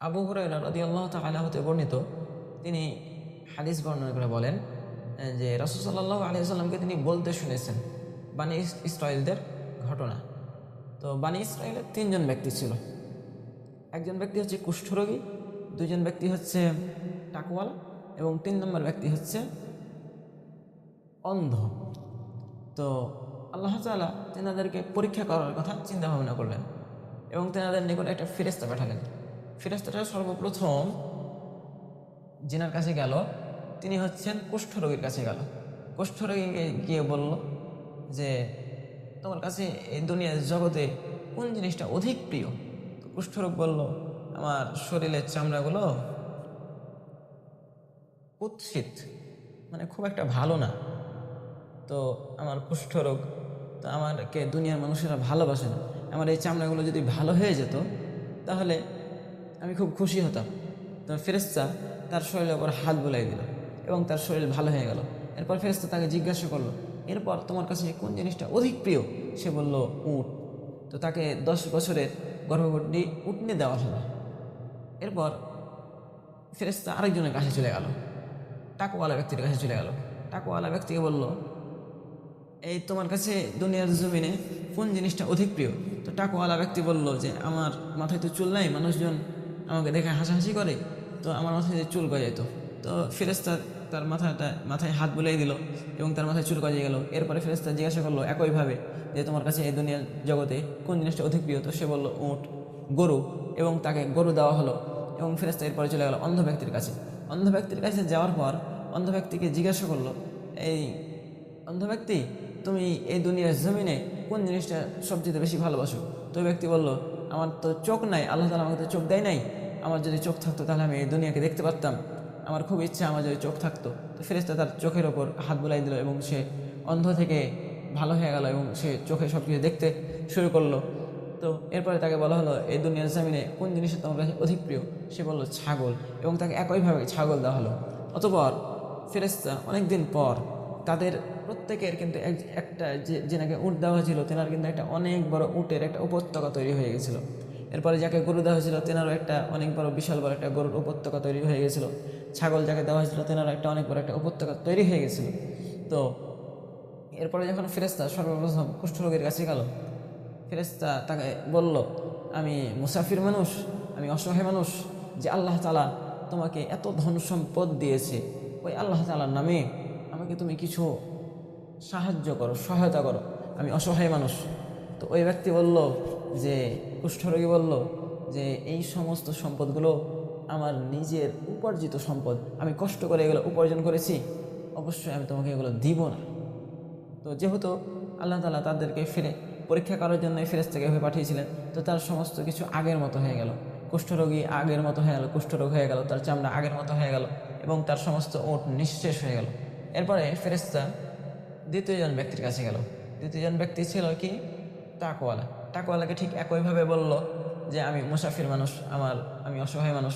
আবু হুরায়রা রাদিয়াল্লাহু তাআলা হতে বর্ণিত, তিনি হাদিস বর্ণনা করে বলেন যে রাসূল সাল্লাল্লাহু আলাইহি ওয়াসাল্লামকে তিনি বলতে শুনেছেন বানী ইসরাঈলদের ঘটনা। তো বানী ইসরাঈলের তিনজন ব্যক্তি ছিল। একজন ব্যক্তি হচ্ছে কুষ্ঠরোগী, দুইজন ব্যক্তি হচ্ছে টাকওয়ালা এবং তিন নম্বর ব্যক্তি হচ্ছে অন্ধ। তো আল্লাহ তাআলা তেনাদেরকে পরীক্ষা করার কথা চিন্তা ভাবনা করলেন এবং তেনাদের নিকট একটা ফেরেশতা পাঠালেন। ফেরেশতাটা সর্বপ্রথম যিনার কাছে গেল তিনি হচ্ছেন কুষ্ঠরোগীর কাছে গেল। কুষ্ঠরোগীকে গিয়ে বলল যে তোমার কাছে এই দুনিয়ার জগতে কোন জিনিসটা অধিক প্রিয়? তো কুষ্ঠরোগ বলল, আমার শরীরের চামড়াগুলো কুৎসিত, মানে খুব একটা ভালো না। তো আমার কুষ্ঠরোগ, তো আমাকে দুনিয়ার মানুষেরা ভালোবাসে না। আমার এই চামড়াগুলো যদি ভালো হয়ে যেত তাহলে আমি খুব খুশি হতাম। তো ফেরেশতা তার শরীরের উপর হাত বুলাই দিল এবং তার শরীর ভালো হয়ে গেল। এরপর ফেরেশতা তাকে জিজ্ঞাসা করলো, এরপর তোমার কাছে কোন জিনিসটা অধিক প্রিয়? সে বলল, উট। তো তাকে 10 বছরের গর্ভবতী উটনি দেওয়া হলো। এরপর ফেরেশতা আরেকজনের কাছে চলে গেল, টাকওয়ালা ব্যক্তির কাছে চলে গেল। টাকওয়ালা ব্যক্তিকে বলল, এই তোমার কাছে দুনিয়ার জমিনে কোন জিনিসটা অধিক প্রিয়? তো টাকওয়ালা ব্যক্তি বলল যে আমার মাথায় তো চুল নাই, মানুষজন আমাকে দেখে হাসাহাসি করে, তো আমার মাথায় যে চুল গজায়। তো ফেরেশতা তার মাথায় হাত বুলিয়ে দিল এবং তার মাথায় চুল গজিয়ে গেল। এরপরে ফেরেশতা জিজ্ঞাসা করলো একইভাবে যে তোমার কাছে এই দুনিয়ার জগতে কোন জিনিসটা অধিক প্রিয়? তো সে বলল উট, গরু, এবং তাকে গরু দেওয়া হলো। এবং ফেরেশতা এরপরে চলে গেল অন্ধ ব্যক্তির কাছে। অন্ধ ব্যক্তির কাছে যাওয়ার পর অন্ধ ব্যক্তিকে জিজ্ঞাসা করলো, এই অন্ধ ব্যক্তি, তুমি এই দুনিয়ার জমিনে কোন জিনিসটা সবচেয়ে বেশি ভালোবাসো? তো ওই ব্যক্তি বলল, আমার তো চোখ নাই, আল্লাহ তাআলা আমাকে তো চোখ দেয় নাই। আমার যদি চোখ থাকতো তাহলে আমি এই দুনিয়াকে দেখতে পারতাম। আমার খুব ইচ্ছা আমার যদি চোখ থাকতো। তো ফেরেশতা তার চোখের ওপর হাত বুলাই দিল এবং সে অন্ধ থেকে ভালো হয়ে গেল এবং সে চোখে সব কিছু দেখতে শুরু করলো। তো এরপরে তাকে বলা হলো, এই দুনিয়ার জমিনে কোন জিনিসটা তোমার কাছে অধিক প্রিয়? সে বলল ছাগল, এবং তাকে একইভাবে ছাগল দেওয়া হলো। অতঃপর ফেরেশতা অনেকদিন পর তাদের প্রত্যেকের কিন্তু একটা যেনাকে উট দেওয়া হয়েছিল তেনার কিন্তু একটা অনেক বড় উটের একটা উপত্যকা তৈরি হয়ে গেছিলো। এরপরে যাকে গরু দেওয়া হয়েছিল তেনারও একটা অনেক বড় বিশাল বড় একটা গরুর উপত্যকা তৈরি হয়ে গেছিলো। ছাগল যাকে দেওয়া হয়েছিল তেনারও একটা অনেক বড় একটা উপত্যকা তৈরি হয়ে গেছিলো। তো এরপরে যখন ফেরেশতা সর্বপ্রথম কুষ্ঠরোগীর কাছে গেল, ফেরেশতা তাকে বলল, আমি মুসাফির মানুষ, আমি অসহায় মানুষ, যে আল্লাহ তাআলা তোমাকে এত ধন সম্পদ দিয়েছে, ওই আল্লাহ তাআলার নামে আমাকে তুমি কিছু সাহায্য করো, সহায়তা করো, আমি অসহায় মানুষ। তো ওই ব্যক্তি বলল, যে কুষ্ঠরোগী বলল যে এই সমস্ত সম্পদগুলো আমার নিজের উপার্জিত সম্পদ, আমি কষ্ট করে এগুলো উপার্জন করেছি, অবশ্যই আমি তোমাকে এগুলো দিব না। তো যেহেতু আল্লাহ তাআলা তাদেরকে পরীক্ষা করার জন্য ফেরেশতাকে এভাবে পাঠিয়েছিলেন, তো তার সমস্ত কিছু আগের মতো হয়ে গেল। কুষ্ঠরোগী আগের মতো হয়ে গেল, কুষ্ঠরোগ হয়ে গেল, তার চামড়া আগের মতো হয়ে গেল এবং তার সমস্ত ওট নিঃশেষ হয়ে গেল। এরপরে ফেরেশতা দ্বিতীয়জন ব্যক্তির কাছে গেল। দ্বিতীয়জন ব্যক্তি ছিল কি? টাকওয়ালা। টাকওয়ালাকে ঠিক একইভাবে বলল যে আমি মুসাফির মানুষ, আমি অসহায় মানুষ,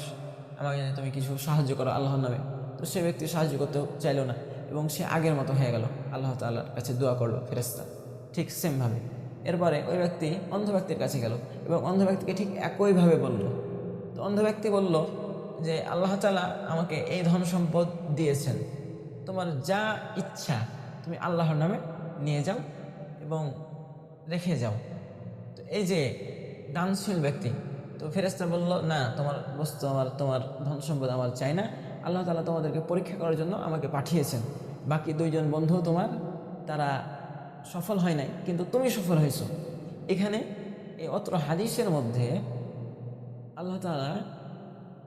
আমাকে যদি তুমি কিছু সাহায্য করো আল্লাহর নামে। তো সে ব্যক্তি সাহায্য করতে চাইল না এবং সে আগের মতো হয়ে গেল। আল্লাহ তাআলার কাছে দোয়া করলো ফেরেশতা ঠিক সেমভাবে। এরপরে ওই ব্যক্তি অন্ধ ব্যক্তির কাছে গেল এবং অন্ধ ব্যক্তিকে ঠিক একইভাবে বলল। তো অন্ধ ব্যক্তি বলল যে আল্লাহ তাআলা আমাকে এই ধন সম্পদ দিয়েছেন, তোমার যা ইচ্ছা তুমি আল্লাহর নামে নিয়ে যাও এবং রেখে যাও। তো এই যে দানশীল ব্যক্তি, তো ফেরেশতা বলল, না, তোমার বস্তু তোমার ধন সম্পদ আমার চাই না, আল্লাহ তাআলা তোমাদেরকে পরীক্ষা করার জন্য আমাকে পাঠিয়েছেন। বাকি দুইজন বন্ধু তোমার, তারা সফল হয় নাই, কিন্তু তুমি সফল হয়েছো। এখানে এই অত্র হাদিসের মধ্যে আল্লাহ তাআলা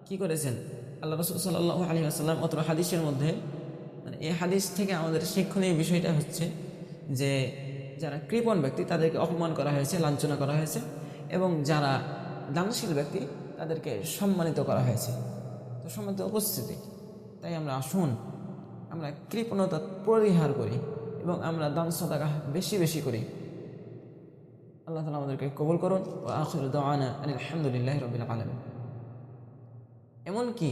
কি করেছেন, আল্লাহ রাসূল সাল্লাল্লাহু আলাইহি ওয়াসাল্লাম অত্র হাদিসের মধ্যে, মানে এই হাদিস থেকে আমাদের শিক্ষণীয় বিষয়টা হচ্ছে যে যারা কৃপণ ব্যক্তি তাদেরকে অপমান করা হয়েছে, লাঞ্ছনা করা হয়েছে, এবং যারা দানশীল ব্যক্তি তাদেরকে সম্মানিত করা হয়েছে। তো সম্মানিত উপস্থিতি, তাই আমরা আসুন আমরা কৃপণতা পরিহার করি এবং আমরা দান সাদাকা বেশি বেশি করি। আল্লাহ তাআলা আমাদেরকে কবুল করুন। ওয়া আখিরু দাওয়ানা আলহামদুলিল্লাহি রাব্বিল আলামিন। এমনকি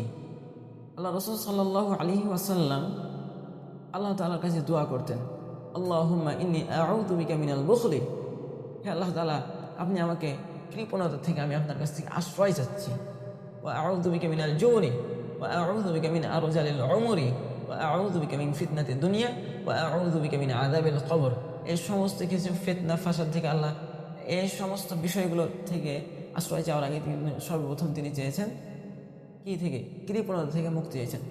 আল্লাহ রাসূল সাল্লাল্লাহু আলাইহি ওয়াসাল্লাম আল্লাহ তাআলার কাছে দোয়া করতেন, আল্লাহুম্মা ইন্নী আউযু বিকা মিনাল বুখলি, হে আল্লাহ তাআলা, আপনি আমাকে কৃপণতা থেকে, আমি আপনার কাছ থেকে আশ্রয় চাচ্ছি। ওয়া আউযু বিকা মিনাল জুনি ওয়া আউযু বিকা মিন আরজালিল উমরি ওয়া আউযু বিকা মিন ফিতনাতিদ দুনিয়া ওয়া আউযু বিকা মিন আযাবিল কবর। এই সমস্ত কিছু ফিতনা ফাসাদ থেকে আল্লাহ, এই সমস্ত বিষয়গুলো থেকে আশ্রয় চাওয়ার আগে তিনি সর্বপ্রথম তিনি চেয়েছেন কি থেকে? কৃপণতা থেকে মুক্তি চেয়েছেন।